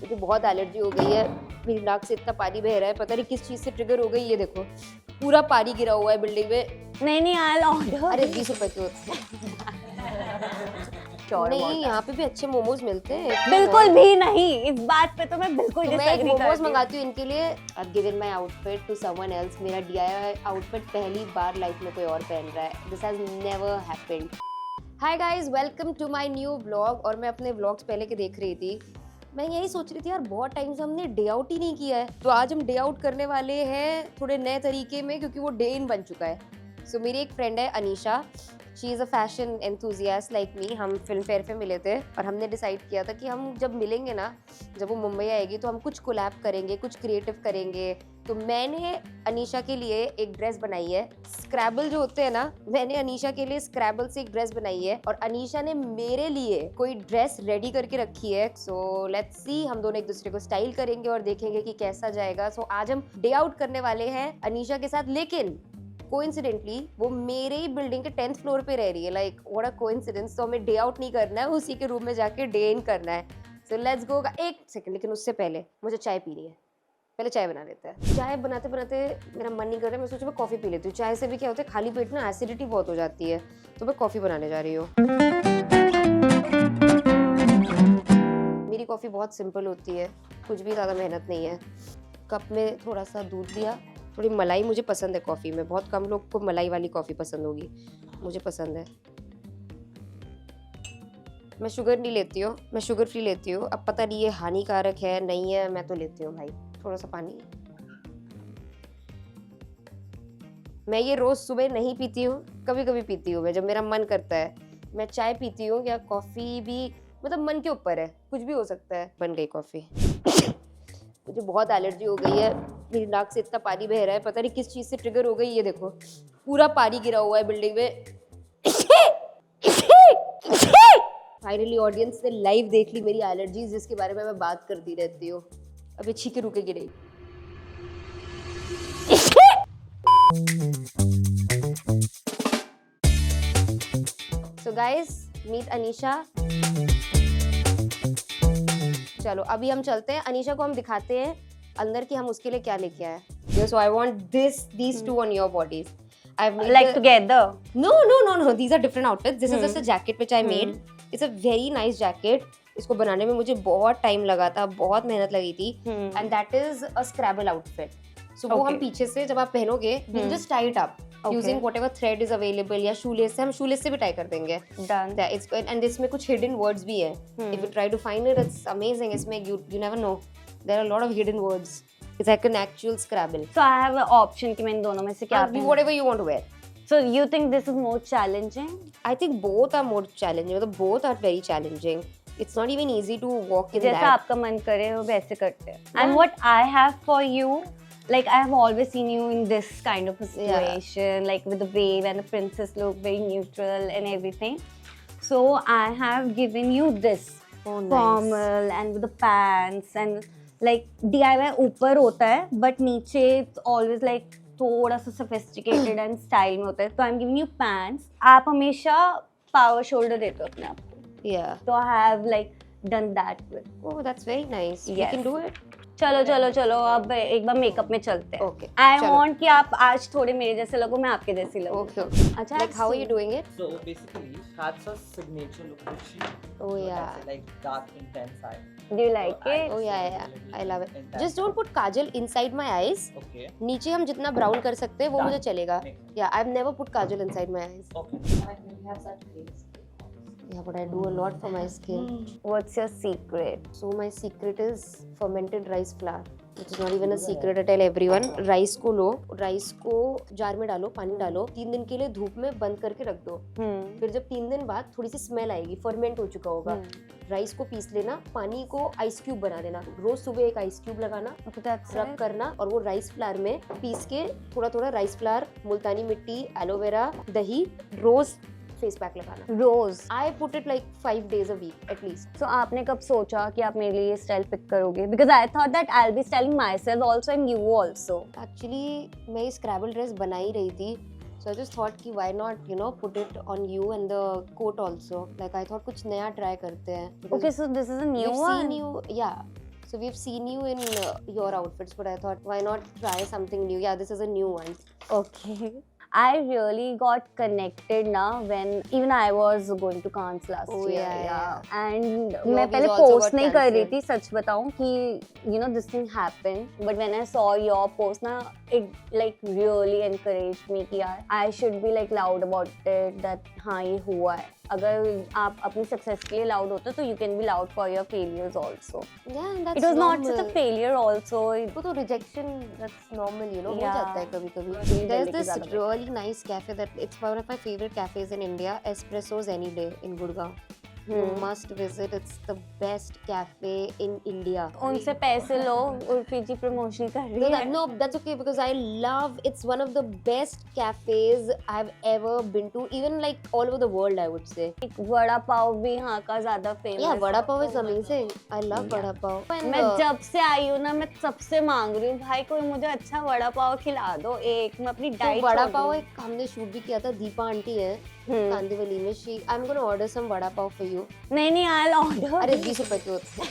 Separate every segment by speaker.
Speaker 1: मुझे बहुत एलर्जी हो गई है, मेरी नाक से इतना पानी बह रहा है, पता नहीं किस चीज़ से ट्रिगर हो गई। ये देखो पूरा पानी गिरा हुआ है बिल्डिंग में।
Speaker 2: नहीं आई ऑर्डर।
Speaker 1: अरे 20 रुपए के होते हैं। नहीं, यहाँ पे भी अच्छे मोमोज मिलते हैं।
Speaker 2: बिल्कुल भी नहीं, इस बात पे तो मैं बिल्कुल
Speaker 1: तो मैं एक
Speaker 2: डिसएग्री
Speaker 1: मोमोज
Speaker 2: करती हूँ।
Speaker 1: मंगाती हूँ इनके लिए। I've given my outfit to someone else। मेरा DIY आउटफिट पहली बार लाइफ में कोई और पहन रहा है। This has never happened। Hi guys, welcome to my new vlog। और मैं अपने vlogs पहले के देख रही थी, मैं यही सोच रही थी यार बहुत टाइम से हमने डे आउट ही नहीं किया है, तो आज हम डे आउट करने वाले हैं थोड़े नए तरीके में, क्योंकि वो डे इन बन चुका है। सो मेरी एक फ्रेंड है Anisha, she is a fashion enthusiast like me. हम फिल्म फेयर पे मिले थे और हमने डिसाइड किया था कि हम जब मिलेंगे ना, जब वो मुंबई आएगी तो हम कुछ कोलैब करेंगे, कुछ क्रिएटिव करेंगे। तो मैंने अनीशा के लिए एक ड्रेस बनाई है। स्क्रैबल जो होते हैं ना, मैंने अनीशा के लिए स्क्रैबल से एक ड्रेस बनाई है और अनीशा ने मेरे लिए कोई ड्रेस रेडी करके रखी है। सो लेट्स सी, हम दोनों एक दूसरे को स्टाइल करेंगे और देखेंगे कि कैसा जाएगा। सो आज हम डे आउट करने वाले हैं अनीशा के साथ, लेकिन कोइंसिडेंटली वो मेरे ही बिल्डिंग के 10th फ्लोर पे रह रही है। Like what a coincidence. तो हमें डे आउट नहीं करना है, उसी के रूम में जाके डे इन करना है। So let's go. एक सेकंड, लेकिन उससे पहले मुझे चाय पीनी है। पहले चाय बना लेते हैं। चाय बनाते बनाते मेरा मन नहीं कर रहा है, मैं सोचा मैं कॉफ़ी पी लेती हूँ। चाय से भी क्या होता है, खाली पेट ना एसिडिटी बहुत हो जाती है, तो मैं कॉफ़ी बनाने जा रही हूँ। मेरी कॉफ़ी बहुत सिंपल होती है, कुछ भी ज़्यादा मेहनत नहीं है। कप में थोड़ा सा दूध लिया, थोड़ी मलाई मुझे पसंद है कॉफ़ी में, बहुत कम लोग को मलाई वाली कॉफ़ी पसंद होगी, मुझे पसंद है। मैं शुगर नहीं लेती हूँ, मैं शुगर फ्री लेती हूँ। अब पता नहीं ये हानिकारक है नहीं है, मैं तो लेती हूँ भाई। थोड़ा सा पानी। मैं ये रोज़ सुबह नहीं पीती हूँ, कभी कभी पीती हूँ मैं जब मेरा मन करता है। मैं चाय पीती हूँ या कॉफ़ी भी, मतलब मन के ऊपर है, कुछ भी हो सकता है। बन गई कॉफ़ी। मुझे बहुत एलर्जी हो गई है, मेरी नाक से इतना पानी बह रहा है, पता नहीं किस चीज़ से ट्रिगर हो गई। ये देखो पूरा पानी गिरा हुआ है बिल्डिंग में। फाइनली ऑडियंस ने लाइव देख ली मेरी एलर्जीज, जिसके बारे में मैं बात करती रहती हूँ। अब ये छींके रुकेगी नहीं। So guys, meet Anisha. चलो अभी हम चलते हैं, अनीशा को हम दिखाते हैं अंदर की हम उसके लिए क्या लेके आए। So I want these two on your bodies. I've made
Speaker 2: Like together.
Speaker 1: No. These are different outfits. This is just a jacket which I made. It's a very nice jacket. इसको बनाने में मुझे बहुत टाइम लगा था, बहुत मेहनत लगी थी। And that is a Scrabble outfit. So वो हम पीछे से जब आप पहनोगे, we'll just tie it up using whatever thread is available, या shoelace से, हम shoelace से भी tie कर देंगे।
Speaker 2: Done.
Speaker 1: Yeah, it's good. And इसमें कुछ hidden words भी है। If you try to find it, it's amazing. इसमें you never know. There are a lot of hidden words. It's like an actual Scrabble.
Speaker 2: So I have an option कि मैं इन दोनों में से क्या पहनूं?
Speaker 1: Whatever you want to wear.
Speaker 2: So you think this is more challenging?
Speaker 1: I think both are more challenging. मतलब both are very challenging. It's not even easy to walk in
Speaker 2: जैसा
Speaker 1: that.
Speaker 2: आपका मन करे वो वैसे करते हैं. And what I have for you, like I have always seen you in this kind of a situation, like with the wave and the princess look, very neutral and everything. So I have given you this formal and with the pants and like DIY ऊपर होता है, but नीचे it's always like थोड़ा सा sophisticated and style में होता है. तो I'm giving you pants. आप हमेशा power shoulder देते हो अपने आप को.
Speaker 1: Yeah.
Speaker 2: So I have like done that with.
Speaker 1: Oh, that's very nice. You
Speaker 2: Yes.
Speaker 1: can do it.
Speaker 2: चलो अब एक बार मेकअप में चलते हैं.
Speaker 1: Okay.
Speaker 2: I
Speaker 1: चलो.
Speaker 2: want कि आप आज थोड़े मेरे जैसे लगो, मैं आपके जैसी लगूं.
Speaker 1: Okay.
Speaker 2: अच्छा.
Speaker 1: Like how are you doing it?
Speaker 3: So basically, that's a signature look which she.
Speaker 1: Oh,
Speaker 3: so
Speaker 1: yeah.
Speaker 3: That's a, like dark intense eye.
Speaker 2: Do you like it?
Speaker 1: Oh yeah. I love it. Just don't put kajal inside my eyes.
Speaker 3: Okay.
Speaker 1: नीचे हम जितना brown कर सकते हैं वो मुझे चलेगा.
Speaker 3: Makes sense.
Speaker 1: Yeah, I've never put kajal inside my eyes.
Speaker 3: Okay.
Speaker 1: Yeah, but I do a lot for my skin.
Speaker 2: What's your secret?
Speaker 1: So my secret is fermented rice flour, which is not even a secret. I tell everyone. Rice को लो, rice को jar में डालो, पानी डालो, 3 दिन के लिए धूप में बंद करके रख दो। फिर जब 3 दिन बाद थोड़ी सी स्मेल आएगी, फर्मेंट हो चुका होगा, राइस को पीस लेना, पानी को आइस क्यूब बना देना, रोज सुबह एक आइस क्यूब लगाना, रब करना और वो राइस फ्लावर में पीस के थोड़ा थोड़ा राइस फ्लावर, मुल्तानी मिट्टी, एलोवेरा, दही, रोज फेस पैक लगाना.
Speaker 2: Rose.
Speaker 1: I put it like 5 days a week at least.
Speaker 2: So आपने कब सोचा कि आप मेरे लिए ये स्टाइल पिक करोगे? Because I thought that I'll be styling myself also and you also.
Speaker 1: Actually मैं ये स्क्रैबल ड्रेस बना ही रही थी, so I just thought कि why not, you know, put it on you and the coat also. Like I thought कुछ नया try करते हैं.
Speaker 2: Okay, so this is a new
Speaker 1: We've
Speaker 2: one.
Speaker 1: seen you, yeah. So we've seen you in your outfits, but I thought, why not try something new? Yeah, this is a new one.
Speaker 2: Okay. I really got connected now when even I was going to Cannes last
Speaker 1: Oh,
Speaker 2: year.
Speaker 1: yeah.
Speaker 2: And
Speaker 1: Your
Speaker 2: मैं
Speaker 1: hobbies
Speaker 2: पहले
Speaker 1: also
Speaker 2: post
Speaker 1: got
Speaker 2: नहीं कर रही
Speaker 1: cancelled.
Speaker 2: थी, सच बताऊं कि this thing happened. But when I saw your post ना, it like really encouraged me कि यार I should be like loud about it that हाँ ये हुआ है. अगर आप अपनी success के लिए loud होते हो तो you can be loud for your failures also.
Speaker 1: Yeah, and that's
Speaker 2: It was not
Speaker 1: normal.
Speaker 2: such a failure also.
Speaker 1: वो तो rejection, that's normal, you know, हो
Speaker 2: Yeah.
Speaker 1: जाता है कभी-कभी.
Speaker 2: Really
Speaker 1: There's
Speaker 2: दिल्ली की
Speaker 1: this
Speaker 2: ज़्यादा
Speaker 1: really nice cafe that it's one of my favorite cafes in India, Espressos Any Day in Gurgaon. You must visit. It's the best cafe in India.
Speaker 2: उनसे पैसे लो उर्फी जी promotion कर रही है.
Speaker 1: No, that's okay because I love. It's one of the best cafes I've ever been to, even like all over the world, I would say.
Speaker 2: Vada pav भी यहाँ का ज्यादा famous.
Speaker 1: Yeah, vada pav is amazing. I love vada pav. And,
Speaker 2: मैं जब से आई हूँ ना मैं सबसे मांग रही हूँ भाई कोई मुझे अच्छा वड़ा पाव खिला दो एक. मैं अपनी
Speaker 1: तो
Speaker 2: डाइट
Speaker 1: वड़ा पाव एक हमने शूट भी किया था. दीपा आंटी है कांदिवली में. I'm gonna order some vada pav for you.
Speaker 2: नहीं I'll order.
Speaker 1: अरे 20 रुपए के होते हैं.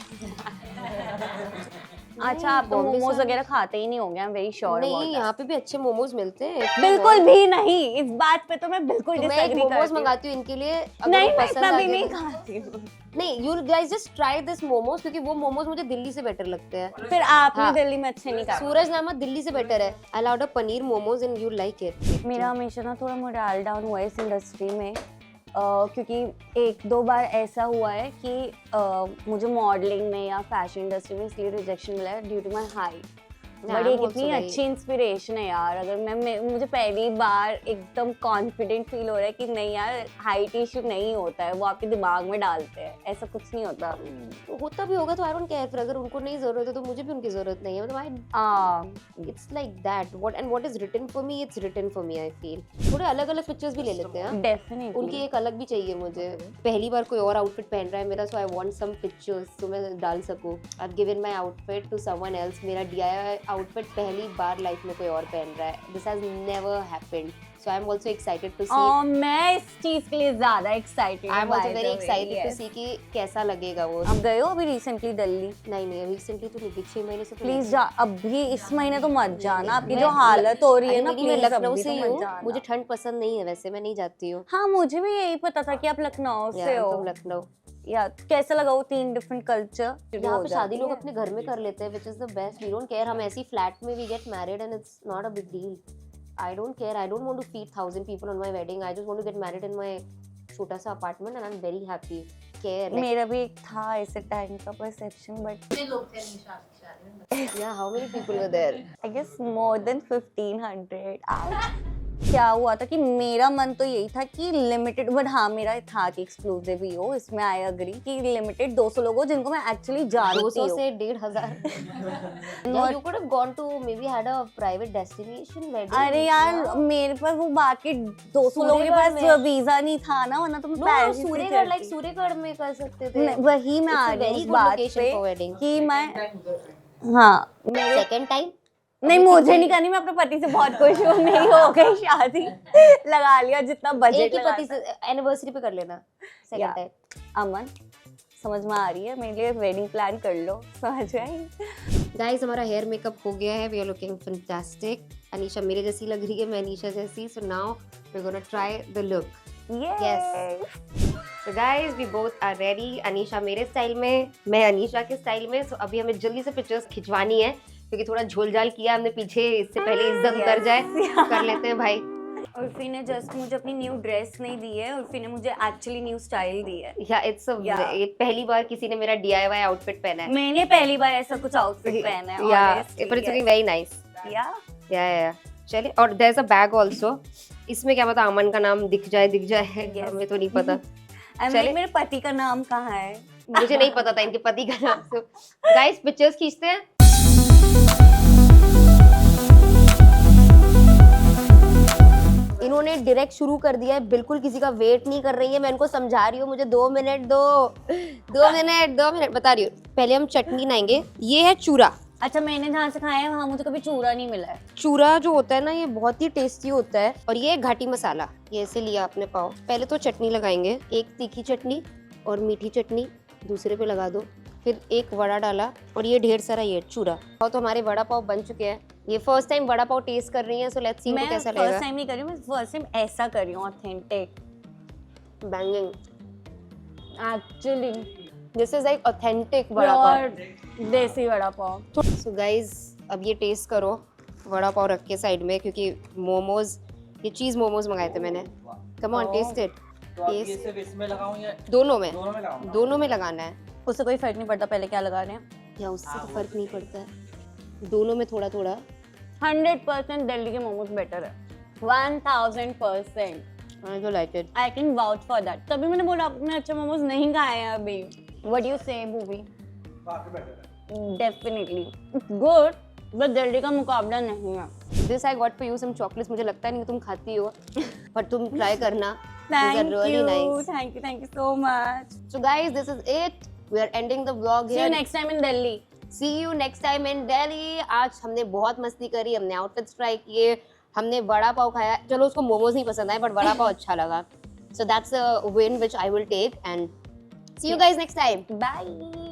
Speaker 2: अच्छा आप तो
Speaker 1: Bombay
Speaker 2: मोमोज
Speaker 1: से-
Speaker 2: वगैरह खाते ही नहीं होंगे. I'm very sure about
Speaker 1: नहीं,
Speaker 2: that.
Speaker 1: यहाँ पे भी अच्छे मोमोज मिलते हैं.
Speaker 2: बिल्कुल भी नहीं. इस बात पे तो मैं बिल्कुल
Speaker 1: तो मैं एक
Speaker 2: disagree
Speaker 1: मोमोज
Speaker 2: करती हूँ.
Speaker 1: मंगाती हूँ इनके लिए. अगर
Speaker 2: नहीं
Speaker 1: वो
Speaker 2: मैं
Speaker 1: पसंद
Speaker 2: इतना
Speaker 1: आ
Speaker 2: भी
Speaker 1: गया
Speaker 2: नहीं
Speaker 1: तो-
Speaker 2: खाती हूँ.
Speaker 1: नहीं, you guys just try this momos क्योंकि वो मोमोज मुझे दिल्ली से बेटर लगते हैं.
Speaker 2: फिर आपने
Speaker 1: हाँ.
Speaker 2: दिल्ली में अच्छे नहीं खाए.
Speaker 1: सूरज नामा दिल्ली से बेटर है. I'll order paneer momos and you like it.
Speaker 2: मेरा हमेशा ना थोड़ा मोरल डाउन हुआ है इस इंडस्ट्री में. क्योंकि एक दो बार ऐसा हुआ है कि मुझे मॉडलिंग में या फैशन इंडस्ट्री में इसलिए रिजेक्शन मिला है due to my height. But ये कितनी अच्छी इंस्पिरेशन है यार. अगर मुझे पहली बार एकदम कॉन्फिडेंट फील हो रहा है कि नहीं यार हाइट इशू नहीं होता है. वो आपके दिमाग में डालते हैं. ऐसा कुछ नहीं होता.
Speaker 1: होता भी होगा तो आई डोंट केयर. फिर अगर उनको नहीं जरूरत है तो मुझे भी उनकी जरूरत नहीं है. मतलब it's like that. What is written for me it's written for me. I feel थोड़े अलग अलग पिक्चर्स भी ले लेते हैं.
Speaker 2: डेफिनेटली
Speaker 1: उनकी एक अलग भी चाहिए मुझे. पहली बार कोई और आउटफिट पहन रहा है मेरा, सो आई वांट सम पिक्चर्स तो मैं डाल सकूं. I have given my outfit to someone else. मेरा DIY आउटफिट पहली बार लाइफ में कोई और पहन रहा है. This has never happened. So I am also excited to see.
Speaker 2: मैं इस चीज के लिए ज्यादा excited.
Speaker 1: I am also very excited to see कि कैसा लगेगा वो.
Speaker 2: अब गए हो अभी रिसेंटली दिल्ली?
Speaker 1: नहीं रिसेंटली तो नहीं. 6 महीने से तो
Speaker 2: प्लीज
Speaker 1: नहीं.
Speaker 2: जा. अभी इस महीने तो मत जाना. आपकी
Speaker 1: मैं-
Speaker 2: जो हालत हो रही है ना
Speaker 1: मैं
Speaker 2: प्लीज
Speaker 1: लखनऊ
Speaker 2: अभी
Speaker 1: से
Speaker 2: तो
Speaker 1: ही
Speaker 2: मत
Speaker 1: हूँ.
Speaker 2: जाना.
Speaker 1: मुझे ठंड पसंद नहीं है वैसे. मैं नहीं जाती हूँ.
Speaker 2: हाँ मुझे भी यही पता था कि आप लखनऊ से हो.
Speaker 1: तुम लखनऊ.
Speaker 2: या कैसा लगा वो 3 डिफरेंट कल्चर?
Speaker 1: यहाँ पे शादी लोग अपने घर में कर लेते हैं, which is the best. We don't care. हम ऐसी फ्लैट में we get married and it's not a big deal. I don't care. I don't want to feed 1000 people on my wedding. I just want to get married in my छोटा सा apartment and I'm very happy. Care. Like,
Speaker 2: मेरा भी एक था ऐसे time का perception but
Speaker 1: yeah, how many people were there?
Speaker 2: I guess more than 1500. क्या हुआ था कि मेरा मन तो यही था कि लिमिटेड. बट हाँ मेरा था कि एक्सक्लूसिव ही हो. इसमें आई अग्री कि लिमिटेड 200 लोग हो जिनको मैं एक्चुअली जानती
Speaker 1: 200
Speaker 2: हूँ.
Speaker 1: से 1500. Yeah, you could have gone to maybe had a private destination wedding.
Speaker 2: अरे यार
Speaker 1: Yeah.
Speaker 2: मेरे पास वो बाकी 200 लोगों के
Speaker 1: सूर्यगढ़
Speaker 2: पास
Speaker 1: में-
Speaker 2: वीजा नहीं था ना. वरना तो मैं
Speaker 1: No,
Speaker 2: पैरिस ही
Speaker 1: सूर्यगढ़ like
Speaker 2: करती.
Speaker 1: सूर्यगढ़ में कर सकते थे.
Speaker 2: वही मैं
Speaker 1: It's
Speaker 2: आ
Speaker 1: a
Speaker 2: रही हूँ
Speaker 1: very
Speaker 2: उस
Speaker 1: good
Speaker 2: बात
Speaker 1: location
Speaker 2: पे
Speaker 1: for wedding.
Speaker 2: कि मैं हाँ मेरे
Speaker 1: Second time?
Speaker 2: नहीं मुझे नहीं करनी. मैं अपने पति से बहुत खुश हूँ. नहीं हो गई शादी. लगा लिया जितना
Speaker 1: एक
Speaker 2: बजट
Speaker 1: ही
Speaker 2: लगा.
Speaker 1: पति से एनिवर्सरी पे कर लेना. Second
Speaker 2: Yeah.
Speaker 1: टाइम.
Speaker 2: अमन समझ में आ रही है मेरे लिए वेडिंग प्लान कर लो. समझ आई.
Speaker 1: गाइस हमारा हेयर मेकअप हो गया है. We are looking fantastic. Anisha मेरे जैसी लग रही है. मैं अनीशा जैसी. So now we are gonna try the look. So guys we both are ready. Anisha मेरे स्टाइल में, मैं अनीशा के स्टाइल में. सो अभी हमें जल्दी से पिक्चर्स खिंचवानी है क्योंकि थोड़ा झोल झाल किया हमने पीछे. इससे पहले इज्जत उतर जाए. कर लेते हैं भाई.
Speaker 2: उर्फी ने जस्ट मुझे अपनी न्यू ड्रेस नहीं दी है. उर्फी ने मुझे एक्चुअली न्यू स्टाइल दी है.
Speaker 1: या इट्स ये पहली बार किसी ने मेरा DIY आउटफिट पहना है.
Speaker 2: मैंने पहली बार ऐसा कुछ आउटफिट पहना है.
Speaker 1: Yeah
Speaker 2: honestly,
Speaker 1: but it's looking very nice.
Speaker 2: Yeah
Speaker 1: चलिए. और there is a bag also. इसमें क्या पता अमन का नाम दिख जाए
Speaker 2: Yes.
Speaker 1: हमें तो नहीं पता.
Speaker 2: मेरे मेरे पति का नाम कहाँ है?
Speaker 1: मुझे नहीं पता था इनके पति का नाम. तो गाइस पिक्चर्स खींचते हैं. इन्होंने डायरेक्ट शुरू कर दिया है. बिल्कुल किसी का वेट नहीं कर रही है. मैं इनको समझा रही हूँ मुझे 2 मिनट दो. 2 मिनट बता रही हूँ. पहले हम चटनी बनाएंगे. ये है चूरा.
Speaker 2: अच्छा मैंने जहाँ से खाया है वहाँ मुझे कभी चूरा नहीं मिला है.
Speaker 1: चूरा जो होता है ना ये बहुत ही टेस्टी होता है. और ये घाटी मसाला. ये ऐसे लिया आपने पाव. पहले तो चटनी लगाएंगे. एक तीखी चटनी और मीठी चटनी दूसरे पे लगा दो. फिर एक वड़ा डाला और ये ढेर सारा ये चूरा। तो हमारे वड़ा पाव बन चुके हैं। ये first time vada pav test कर रही हैं, सो लेट्स सी
Speaker 2: मैं
Speaker 1: कैसा
Speaker 2: फर्स्ट
Speaker 1: लगेगा।
Speaker 2: टाइम नहीं कर रही हूँ, मैं फर्स्ट टाइम ऐसा कर रही हूँ, authentic
Speaker 1: banging,
Speaker 2: actually
Speaker 1: this is like authentic vada pav.
Speaker 2: Pure देसी वड़ा पाव।
Speaker 1: सो गाइज अब ये टेस्ट करो, वड़ा पाव रख के साइड में, क्योंकि मोमोज, ये चीज़ मोमोज मंगाए थे मैंने। Come on, taste it.
Speaker 3: तो अब ये सिर्फ इसमें लगाऊं या
Speaker 1: दोनों में,
Speaker 3: दोनों में लगाऊं?
Speaker 1: दोनों में लगाना है।
Speaker 2: उससे कोई फर्क नहीं पड़ता पहले क्या लगा रहे हैं।
Speaker 1: या उससे तो फर्क नहीं पड़ता है, दोनों में थोड़ा थोड़ा।
Speaker 2: 100% दिल्ली के मोमोज बेटर है, 1000%।
Speaker 1: I do like it.
Speaker 2: I can vouch for that. तभी मैंने बोला आपने अच्छे मोमोज नहीं खाए हैं अभी। What you say movie?
Speaker 3: काफी बेटर है।
Speaker 2: डेफिनेटली गुड, बट दिल्ली का मुकाबला नहीं है।
Speaker 1: This I got for you some chocolates. मुझे लगता नहीं कि तुम खाती हो, पर तुम ट्राई करना।
Speaker 2: Thank
Speaker 1: really
Speaker 2: you
Speaker 1: nice.
Speaker 2: Thank you so much.
Speaker 1: So guys, this is it. We are ending the vlog
Speaker 2: see you
Speaker 1: here.
Speaker 2: Next time in Delhi.
Speaker 1: See you next time in Delhi. आज हमने बहुत मस्ती करी, हमने outfits try किए, हमने वड़ा पाव खाया। चलो उसको मोमोज नहीं पसंद आए, बट वड़ा पाव अच्छा लगा। So that's a win which I will take, and see you guys next time.
Speaker 2: Bye.